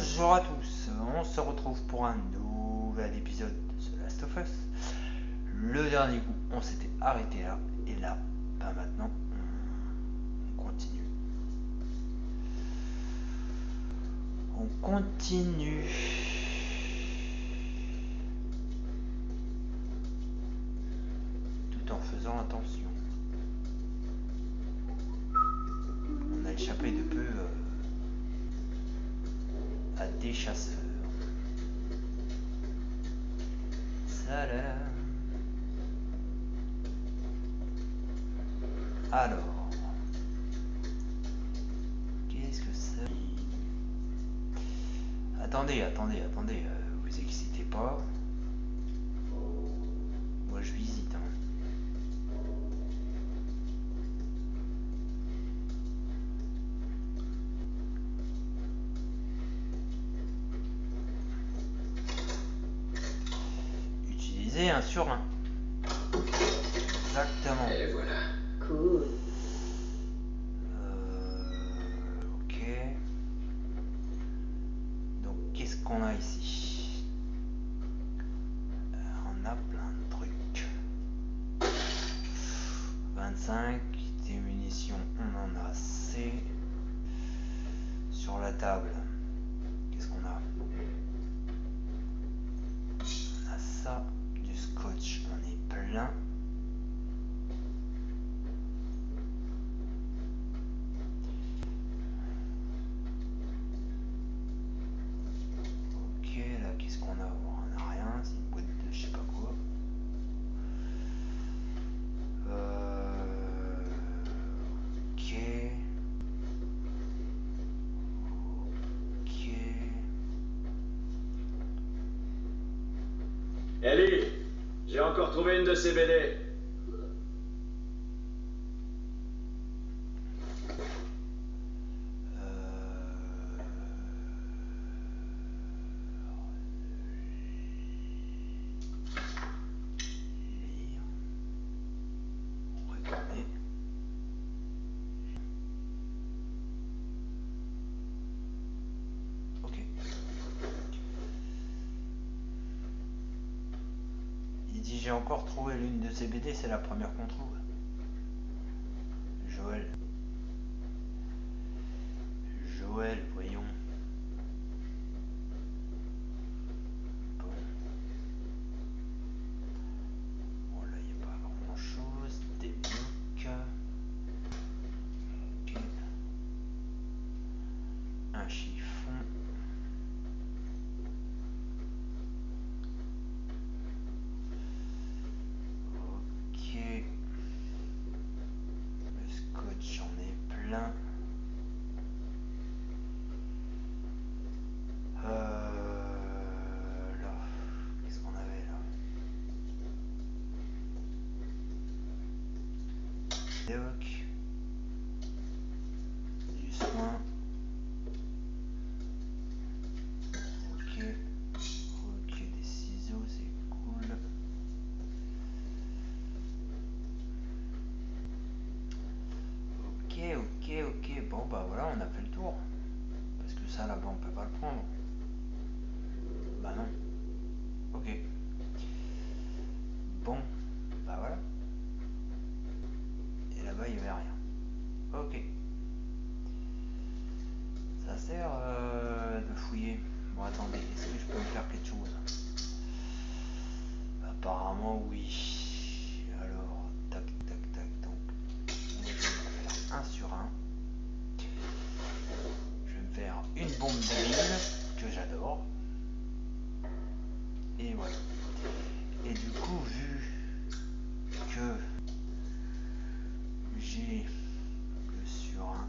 Bonjour à tous, on se retrouve pour un nouvel épisode de The Last of Us. Le dernier coup, on s'était arrêté là, et là, maintenant, on continue. On continue. Tout en faisant attention. On a échappé de peu à des chasseurs. Salam. Alors, qu'est-ce que ça dit? Attendez, vous excitez pas. Moi je visite. Utilisez un sur un. Exactement. Et voilà. Cool. Ok. Donc qu'est-ce qu'on a ici? On a plein de trucs. 25, des munitions, on en a assez. Sur la table, qu'est-ce qu'on a? On a ça, du scotch, on est plein. Ok, là qu'est-ce qu'on a? On a rien, c'est une boîte de je sais pas quoi. Ok. Ok. Ellie, j'ai encore trouvé une de ces BD. Lire. Regarder. Ok. Il dit j'ai encore trouvé l'une de ces BD, c'est la première qu'on trouve. Joël. Joël, voyons. Bon. Bon là il n'y a pas grand chose. Des boucs. Ok. Un chiffon. Ok. Le scotch j'en ai plein. Là. Qu'est-ce qu'on avait là? Déoc. Du soin. Ok. Ok, des ciseaux, c'est cool. Ok. Bon bah voilà, on a fait le tour. Parce que ça là-bas on peut pas le prendre. Bah non. Ok. Bon, bah voilà. Et là-bas il y avait rien. Ok. Ça sert de fouiller. Bon attendez, est-ce que je peux me faire quelque chose? Apparemment oui. Alors, tac. Donc, je vais me faire un sur un. Je vais me faire une bombe de mine que j'adore. Et voilà. Et du coup, vu que j'ai le sur un,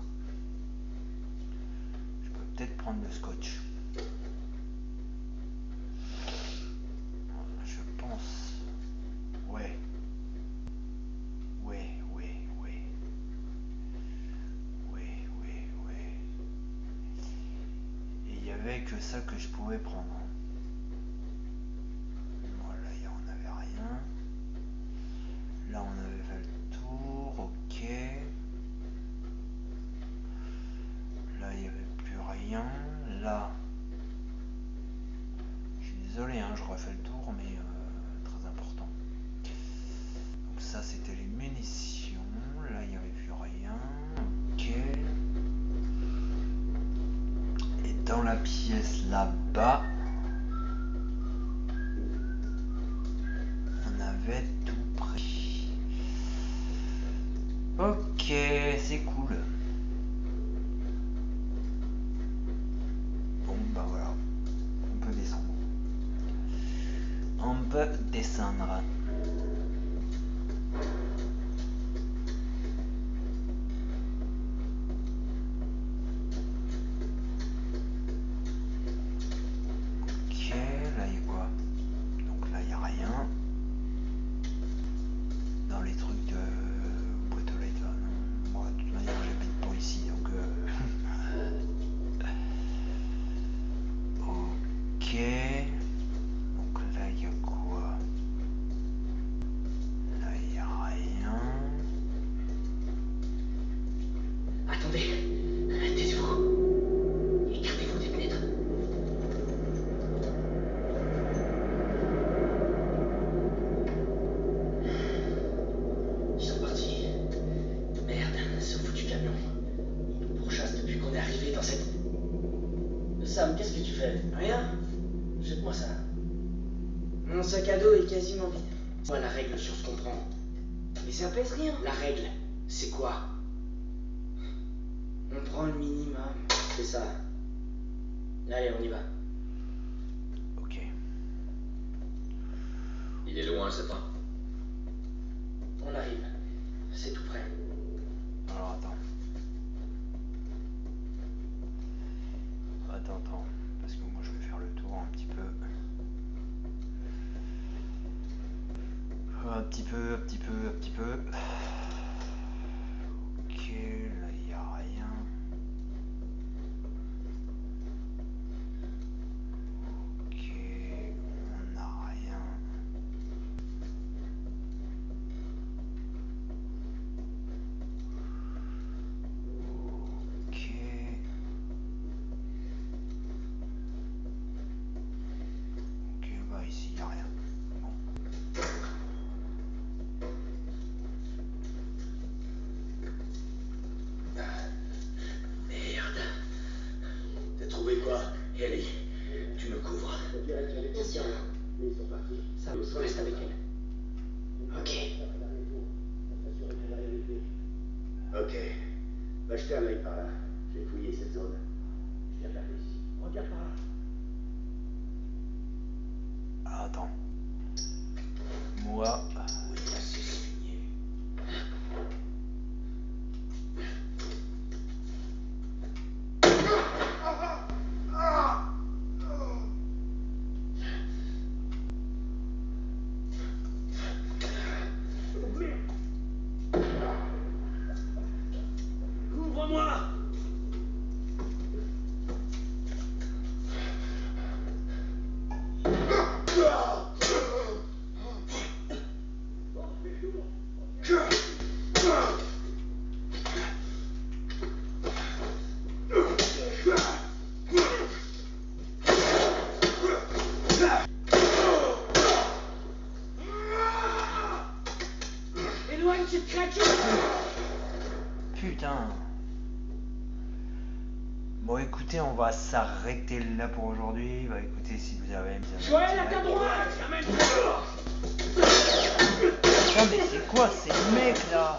je peux peut-être prendre le scotch. Je pense. Ouais. Et il y avait que ça que je pouvais prendre. Voilà, on n'avait rien. Là, on avait fait le tour. Ok. Là, il n'y avait plus rien. Là, Désolé, hein, je refais le tour, mais très important. Donc ça, c'était les munitions. Là, il n'y avait plus rien. Ok. Et dans la pièce là-bas, on avait tout pris. Ok, c'est cool. Bon, bah voilà. On peut descendre. On peut descendre. Ok, là il y a quoi? Donc là il n'y a rien. Dans les trucs de boîte aux lettres, non. Moi, de toute manière, j'habite pas ici, donc ok. Donc là il y a quoi? Là il n'y a rien. Attendez, taisez-vous. Écartez-vous des fenêtres. Ils sont partis. Merde, ce foutu camion. Ils nous pourchassent depuis qu'on est arrivé dans cette... Sam, qu'est-ce que tu fais? Rien. Jette-moi ça. Mon sac à dos est quasiment vide. Moi, la règle sur ce qu'on prend. Mais ça pèse rien. La règle, c'est quoi? On prend le minimum. C'est ça. Allez, on y va. Ok. Il est loin, cet temps. On arrive. C'est tout prêt. Alors attends. Attends. Parce que moi je vais faire le tour un petit peu. Un petit peu. Ok, là il n'y a rien. Ok, on n'a rien. Ok. Ok, bah ici il n'y a rien. Bon. Merde. T'as trouvé quoi? Ellie, tu me couvres. Bien sûr. Sam, reste avec elle. Ok. Ok. Va jeter un œil par là. Je vais fouiller cette zone. Je viens regarder ici. Regarde par là. Ah, attends. Moi. Oui, là, c'est fini. Ouvre-moi! Éloigne cette créature. Putain. Bon écoutez, on va s'arrêter là pour aujourd'hui. Bah écoutez, si vous avez aimé, Joël, à ta droite. Putain, mais c'est quoi ces mecs là?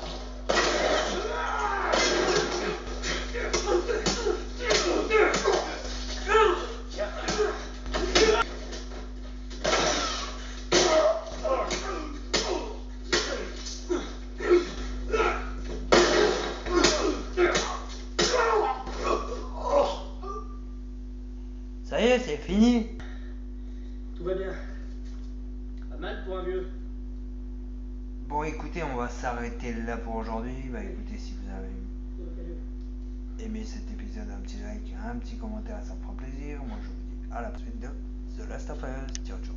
Ça y est, c'est fini. Tout va bien. Pas mal pour un vieux. Bon écoutez, on va s'arrêter là pour aujourd'hui. Bah écoutez, si vous avez aimé cet épisode, un petit like, un petit commentaire, ça me fera plaisir. Moi je vous dis à la suite de The Last of Us. Ciao ciao.